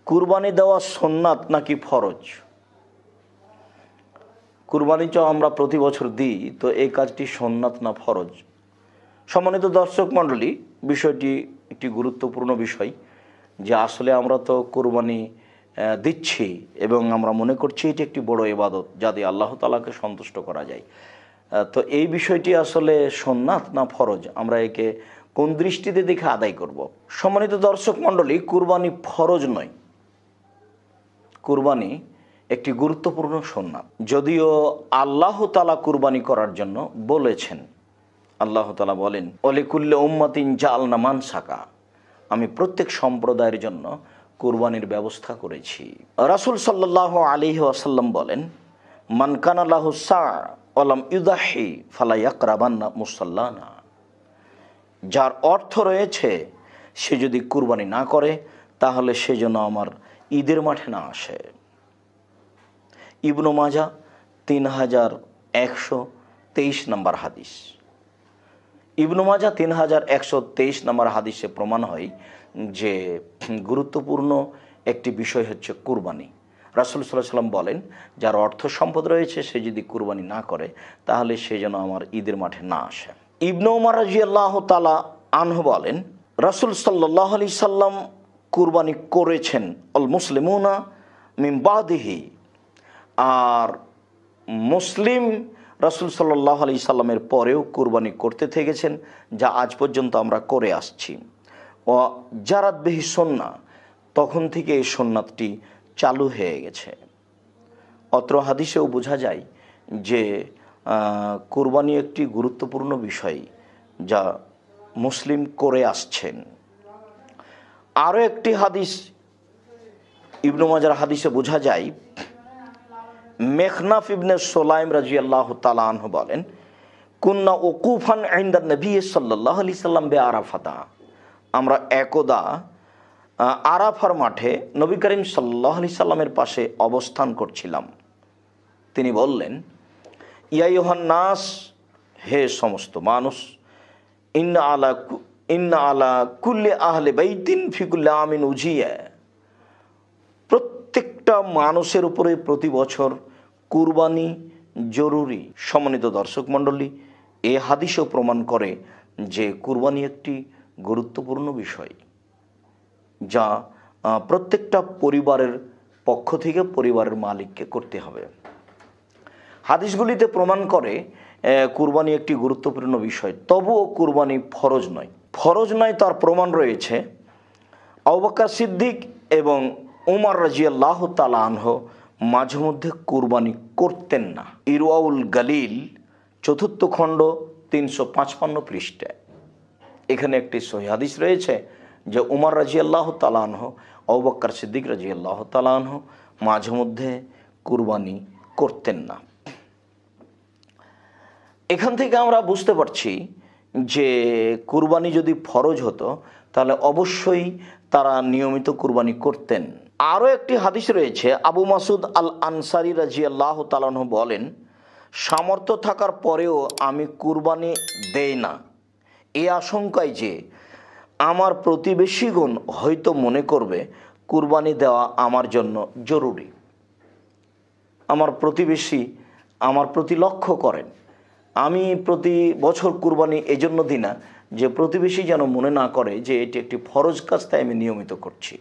কুরবানি দেওয়া সুন্নাত নাকি ফরজ? কুরবানি তো আমরা প্রতি বছর দিই, তো এই কাজটি সুন্নাত না ফরজ? সম্মানিত দর্শক মণ্ডলী, বিষয়টি একটি গুরুত্বপূর্ণ বিষয় যে আসলে আমরা তো কুরবানি দিচ্ছি এবং আমরা মনে করছি এটি একটি বড় ইবাদত যা দিয়ে আল্লাহ তাআলাকে সন্তুষ্ট করা যায়। তো এই বিষয়টি আসলে সুন্নাত না ফরজ, আমরা একে কোন দৃষ্টিতে দেখে আদায় করব? সম্মানিত দর্শক মণ্ডলী, কুরবানি ফরজ নয়, কুরবানি একটি গুরুত্বপূর্ণ সুন্নাত। যদিও আল্লাহ তাআলা কুরবানি করার জন্য বলেছেন। আল্লাহ তাআলা বলেন, ওয়ালিকুল্লি উম্মাতিন জাআলনা মানসাকা, আমি প্রত্যেক সম্প্রদায়ের জন্য কুরবানির ব্যবস্থা করেছি। রাসূল সাল্লাল্লাহু আলাইহি ওয়াসাল্লাম বলেন, মান কানা লাহু সা ওয়া লাম ইউদাহি ফালা ইয়াকরাবান্না মুসাল্লানা, যার অর্থ রয়েছে সে যদি কুরবানি না করে তাহলে সে যেন আমার ঈদের মাঠে না আসে। ইবনে মাজাহ 3123 নম্বর হাদিস। ইবনে মাজাহ 3123 নম্বর হাদিসে প্রমাণ হয় যে গুরুত্বপূর্ণ একটি বিষয় হচ্ছে কুরবানি। রাসূল সাল্লাল্লাহু আলাইহি ওয়াসাল্লাম বলেন, যার অর্থ সম্পদ রয়েছে সে যদি কুরবানি না করে তাহলে সে যেন আমার ঈদের মাঠে না আসে। ইবনে উমর রাদিয়াল্লাহু তাআলা আনহু বলেন, রাসূল সাল্লাল্লাহু আলাইহি সাল্লাম কুরবানি করেছেন, আল মুসলিমুনা মিন বাদিহি, আর মুসলিম রাসূল সাল্লাল্লাহু আলাইহি সাল্লামের পরেও কুরবানি করতে থেকেছেন, যা আজ পর্যন্ত আমরা করে আসছি। ও জারাত বিহি সুন্নাহ, তখন থেকে এই সুন্নাতটি চালু হয়ে গেছে। অত্র হাদিসেও বোঝা যায় যে কুরবানি একটি গুরুত্বপূর্ণ বিষয় যা মুসলিম করে আসছেন। আরও একটি হাদিস ইবনে মাজাহ হাদিসে বোঝা যায়, মেখনাফ ইবনে সুলাইম রাদিয়াল্লাহু তাআলা আনহু বলেন, কুন্না ওকুফান ইনদা নবী সাল্লাল্লাহু আলাইহি সাল্লাম বে আরাফাতা, আমরা একদা আরাফার মাঠে নবী করিম সাল্লাল্লাহু আলাইহি সাল্লামের পাশে অবস্থান করছিলাম। তিনি বললেন, ইয়া আইয়ুহান নাস, হে সমস্ত মানুষ, ইন্না আলা কুল্লি আহলি বাইতিন ফি কুল্লি আমিন উজিয়া, প্রত্যেকটা মানুষের উপরে প্রতি বছর কুরবানি জরুরি। সম্মানিত দর্শক মণ্ডলী, এ হাদিসও প্রমাণ করে যে কুরবানি একটি গুরুত্বপূর্ণ বিষয় যা প্রত্যেকটা পরিবারের পক্ষ থেকে পরিবারের মালিককে করতে হবে। হাদিসগুলিতে প্রমাণ করে কুরবানি একটি গুরুত্বপূর্ণ বিষয়, তবুও কুরবানি ফরজ নয়। ফরজ নয় তার প্রমাণ রয়েছে আবু বকর সিদ্দিক এবং উমর রাদিয়াল্লাহু তাআলা আনহু মাঝে মধ্যে কুরবানি করতেন না। ইরওয়াউল গালিল 4th খণ্ড 355 পৃষ্ঠায় এখানে একটি সহিহ হাদিস রয়েছে যে উমর রাদিয়াল্লাহু তাআলা আনহু, আবু বকর সিদ্দিক রাদিয়াল্লাহু তাআলা আনহু মাঝে মধ্যে কুরবানি করতেন না। এখান থেকে আমরা বুঝতে পারছি যে কুরবানি যদি ফরজ হতো তাহলে অবশ্যই তারা নিয়মিত কুরবানি করতেন। আরও একটি হাদিস রয়েছে, আবু মাসুদ আল আনসারী রাদিয়াল্লাহু তাআলা আনহু বলেন, সামর্থ্য থাকার পরেও আমি কুরবানি দেই না এই আশঙ্কায় যে আমার প্রতিবেশীগণ হয়তো মনে করবে কুরবানি দেওয়া আমার জন্য জরুরি। আমার প্রতিবেশী আমার প্রতি লক্ষ্য করেন, আমি প্রতি বছর কুরবানি এজন্য দিই না যে প্রতিবেশী যেন মনে না করে যে এটি একটি ফরজ কাজ, তাই আমি নিয়মিত করছি।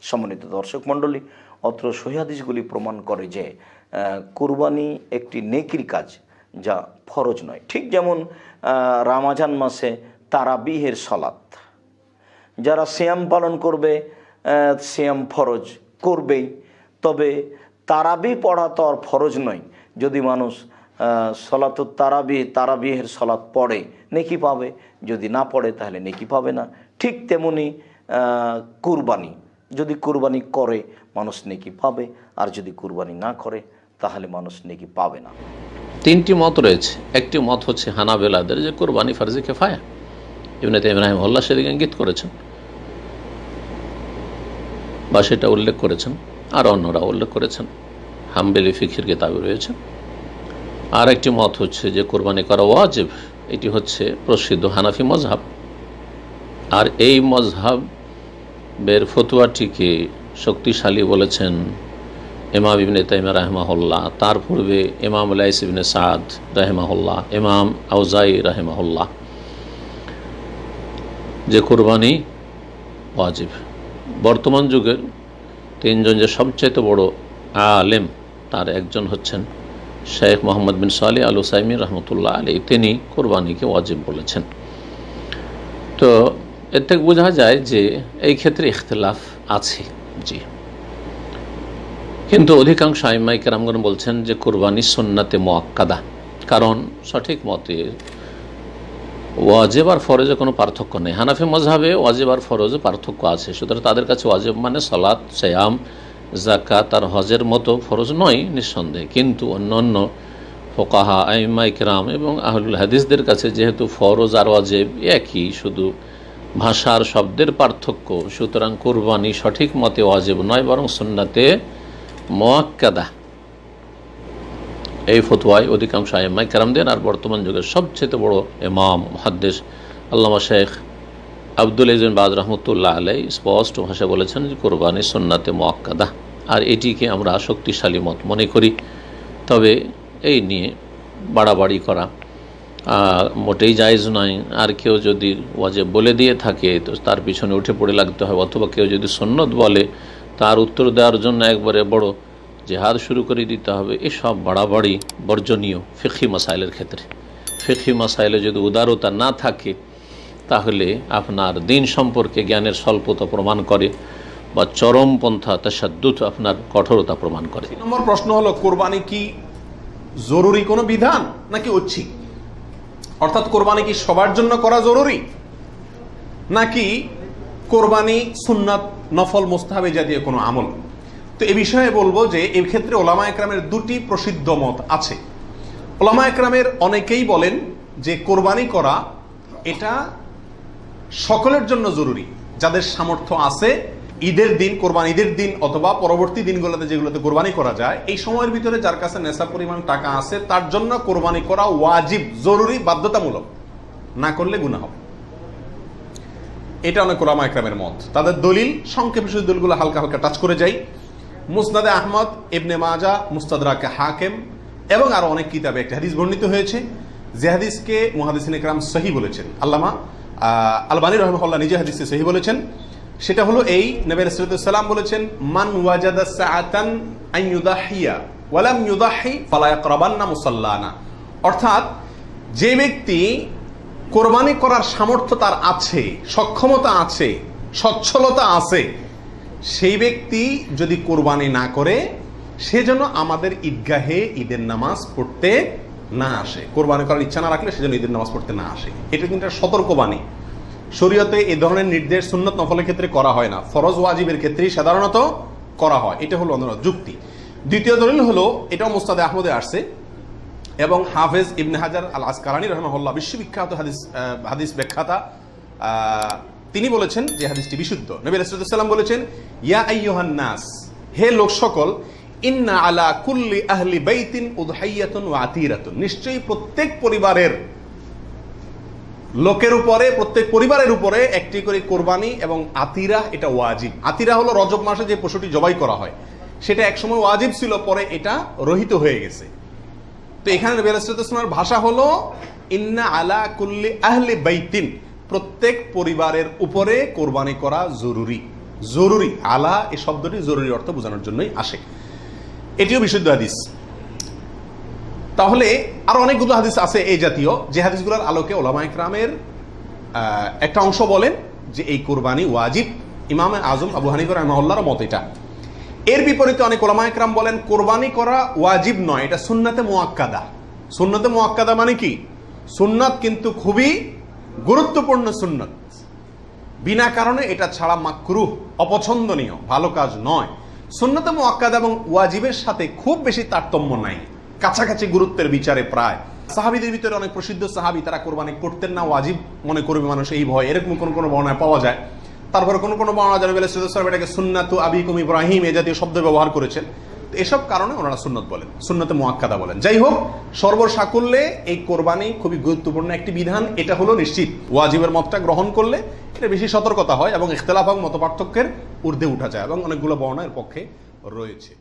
সম্মানিত দর্শক মণ্ডলী, অত্র সহিহ হাদিসগুলি প্রমাণ করে যে কুরবানি একটি নেকির কাজ যা ফরজ নয়। ঠিক যেমন রমজান মাসে তারাবিহের সালাত, যারা সিয়াম পালন করবে সিয়াম ফরজ করবেই, তবে তারাবি পড়া তো আর ফরজ নয়। যদি মানুষ সলাতুত তারাবিহের সলাত পড়ে নেকি পাবে, যদি না পড়ে তাহলে নেকি পাবে না। ঠিক তেমনি কুরবানি, যদি কুরবানি করে মানুষ নেকি পাবে, আর যদি কুরবানি না করে তাহলে মানুষ নেকি পাবে না। 3টি মত রয়েছে। একটি মত হচ্ছে হানাবেলাদের যে কুরবানি ফরজে কিফায়া, ইবনে তাইমিয়া রাহিমাহুল্লাহ সেদিকে ইঙ্গিত করেছেন বা সেটা উল্লেখ করেছেন, আর অন্যরা উল্লেখ করেছেন, হাম্বলি ফিকহির কিতাবে রয়েছে। আর একটি মত হচ্ছে যে কোরবানি করা ওয়াজিব, এটি হচ্ছে প্রসিদ্ধ হানাফি মজহাব। আর এই মজহাবের ফতোয়াটিকে শক্তিশালী বলেছেন ইমাম ইবনে তাইমিয়া রাহিমাহুল্লাহ, তার পূর্বে ইমাম লাইস ইবনে সাদ রাহিমাহুল্লাহ, ইমাম আউজাই রাহিমাহুল্লাহ, যে কুরবানি ওয়াজিব। বর্তমান যুগের তিনজন যে সবচেয়ে বড় আলেম, তার একজন হচ্ছেন শেখ মোহাম্মদ বিন সালেহ আল উসাইমিন রহমতুল্লাহ আলাইহি, তিনি কুরবানিকে ওয়াজিব বলেছেন। তো এর থেকে বোঝা যায় যে এই ক্ষেত্রে ইখতিলাফ আছে। জি, কিন্তু অধিকাংশ আইম্মায়ে কেরামগণ বলছেন যে কুরবানি সুন্নাতে মুআক্কাদা, কারণ সঠিক মতে ওয়াজিব আর ফরজে কোনো পার্থক্য নেই। হানাফি মাযহাবে ওয়াজিব আর ফরজে পার্থক্য আছে, সুতরাং তাদের কাছে ওয়াজিব মানে সালাত, সিয়াম, যাকাত আর হজের মতো ফরজ নয় নিঃসন্দেহে। কিন্তু অন্যান্য ফুকাহা, আইম্মায়ে কেরাম এবং আহলুল হাদিসদের কাছে যেহেতু ফরজ আর ওয়াজিব একই, শুধু ভাষার শব্দের পার্থক্য, সুতরাং কুরবানি সঠিক মতে ওয়াজিব নয় বরং সুন্নাতে মুআক্কাদা। এই ফতোয়ায় অধিকাংশ আইম্মায়ে কেরাম দেন। আর বর্তমান যুগের সবচেয়ে বড় ইমাম মুহাদ্দিস আল্লামা শেখ আব্দুল আজিজ বিন বাজ রহমতুল্লাহ আলাইহি স্পষ্ট ভাষায় বলেছেন যে কুরবানি সুন্নাতে মুআক্কাদা, আর এটিকে আমরা শক্তিশালী মত মনে করি। তবে এই নিয়ে বাড়াবাড়ি করা মোটেই জায়েজ নয়। আর কেউ যদি ওয়াজিব বলে দিয়ে থাকে তো তার পিছনে উঠে পড়ে লাগতে হয়, অথবা কেউ যদি সুন্নত বলে তার উত্তর দেওয়ার জন্য একবারে বড় জেহাদ শুরু করে দিতে হবে। এসব বাড়াবাড়ি বর্জনীয় ফিকহি মাসাইলের ক্ষেত্রে। ফিকহি মাসাইলে যদি উদারতা না থাকে তাহলে আপনার দিন সম্পর্কে জ্ঞানের স্বল্পতা প্রমাণ করে বা চরমপন্থা তাশাদ্দুদ আপনার কঠোরতা প্রমাণ করে। নম্বর প্রশ্ন হলো, কোরবানি কি জরুরি কোনো বিধান নাকি ঐচ্ছিক? অর্থাৎ কোরবানি কি সবার জন্য করা জরুরি, নাকি কোরবানি সুন্নাত, নফল, মুস্তাহাব জাতীয় কোনো আমল? তো এ বিষয়ে বলবো যে এর ক্ষেত্রে ওলামা একরামের দুটি প্রসিদ্ধ মত আছে। ওলামা একরামের অনেকেই বলেন যে কোরবানি করা এটা সকলের জন্য জরুরি, যাদের সামর্থ্য আছে ঈদের দিন, কোরবানি ঈদের দিন অথবা পরবর্তী দিনগুলোতে যেগুলোতে কোরবানি করা যায়, এই সময়ের ভিতরে যার কাছে নেশা পরিমাণ টাকা আছে তার জন্য কোরবানি করা ওয়াজিব, জরুরি, বাধ্যতামূলক, না করলে গুনাহ হবে। এটা অনেক ওলামা একরামের মত। তাদের দলিল সংক্ষেপে শুধু দলিলগুলো হালকা হালকা টাচ করে যাই। মুসনাদে আহমদ, ইবনে মাজা, মুস্তাদরাকে হাকিম এবং আরো অনেক কিতাবে একটা হাদিস বর্ণিত হয়েছে, যে হাদিসকে মুহাদ্দিসিনে কেরাম সহিহ বলেছেন। আল্লামা আলবানী রাহিমাহুল্লাহ নিজে হাদিসে সহিহ বলেছেন। সেটা হলো এই, নবী সাল্লাল্লাহু আলাইহি ওয়াসাল্লাম বলেছেন, মান ওয়াজাদা সাআতান আন ইউদাহিয়া ওয়া লাম ইউদাহি ফালা ইয়াকরাবান্না মুসাল্লানা। অর্থাৎ যে ব্যক্তি কোরবানি করার সামর্থ্য তার আছে, সক্ষমতা আছে, সচ্ছলতা আছে, সেই ব্যক্তি যদি কোরবানি না করে সে যেন আমাদের ঈদগাহে ঈদের নামাজ পড়তে না আসে। কোরবানি করার ইচ্ছা না রাখলে সেজন্য ঈদের নামাজ পড়তে না আসে। এটা কিন্তু একটা সতর্কবাণী। শরীয়তে এই ধরনের নির্দেশ সুন্নত নফলের ক্ষেত্রে করা হয় না, ফরজ ওয়াজিবের ক্ষেত্রেই সাধারণত করা হয়। এটা হলো অন্যান্য যুক্তি। দ্বিতীয় দলিল হলো, এটাও মুস্তাদে আহমদে আসছে এবং হাফেজ ইবনে হাজার আল আসকালানী রাহিমাহুল্লাহ, বিশ্ববিখ্যাত হাদিস ব্যাখ্যাতা, তিনি বলেছেন যে হাদিসটি বিশুদ্ধ। নবী সাল্লাল্লাহু আলাইহি ওয়াসাল্লাম বলেছেন, ইয়া আইয়ুহান নাস, হে লোক সকল, ইন্না আলা কুল্লি আহলি বাইতিন উদহাইয়াতুন ওয়া আতিরাতুন, নিশ্চয়ই প্রত্যেক পরিবারের লোকের উপরে, প্রত্যেক পরিবারের উপরে একটি করে কোরবানি এবং আতিরা, এটা ওয়াজিব। আতিরা হলো রজব মাসে যে পশুটি জবাই করা হয়, সেটা একসময় ওয়াজিব ছিল, পরে এটা রহিত হয়ে গেছে। তো এখানে নবী সাল্লাল্লাহু আলাইহি ওয়াসাল্লামের ভাষা হলো ইন্না আলা কুল্লি আহলি বাইতিন, প্রত্যেক পরিবারের উপরে কোরবানি করা জরুরি। জরুরি, আলা এই শব্দটি জরুরি অর্থ বোঝানোর জন্যই আসে। এটিও বিশুদ্ধ হাদিস। তাহলে আরো অনেকগুলো হাদিস আছে এই জাতীয়, যে হাদিসগুলোর আলোকে ওলামা ইকরামের একটা অংশ বলেন যে এই কোরবানি ওয়াজিব। ইমাম আজম আবু হানিফা রাহিমাহুল্লাহর মত এটা। এর বিপরীতে অনেক ওলামা ইকরাম বলেন কোরবানি করা ওয়াজিব নয়, এটা সুন্নাতে মুআক্কাদা। সুন্নাতে মুআক্কাদা মানে কি? সুন্নাত কিন্তু খুবই গুরুত্বপূর্ণ সুন্নাত, বিনা কারণে এটা ছাড়া মাকরুহ, অপছন্দনীয়, ভালো কাজ নয়। সুন্নাতে মুআক্কাদা এবং ওয়াজিবের সাথে খুব বেশি তারতম্য নাই, কাছাকাছি গুরুত্বের বিচারে প্রায়। সাহাবীদের ভিতরে অনেক প্রসিদ্ধ সাহাবী তারা কোরবানি করতেন না, ওয়াজিব মনে করবে মানুষ এই ভয়, এরকম কোন কোন বর্ণনা পাওয়া যায়। তারপরে কোন কোন বর্ণনা জানাবে এটাকে সুন্নাতু আবিকুম ইব্রাহিম এই জাতীয় শব্দ ব্যবহার করেছেন। এসব কারণে ওনারা সুন্নত বলেন, সুন্নতে মুআক্কাদা বলেন। যাই হোক, সর্বসাকুল্যে এই কোরবানি খুবই গুরুত্বপূর্ণ একটি বিধান, এটা হলো নিশ্চিত। ওয়াজিবের মতটা গ্রহণ করলে এটা বেশি সতর্কতা হয় এবং ইখতিলাফ এবং মতপার্থক্যের ঊর্ধ্বে উঠা যায় এবং অনেকগুলো বর্ণনা এর পক্ষে রয়েছে।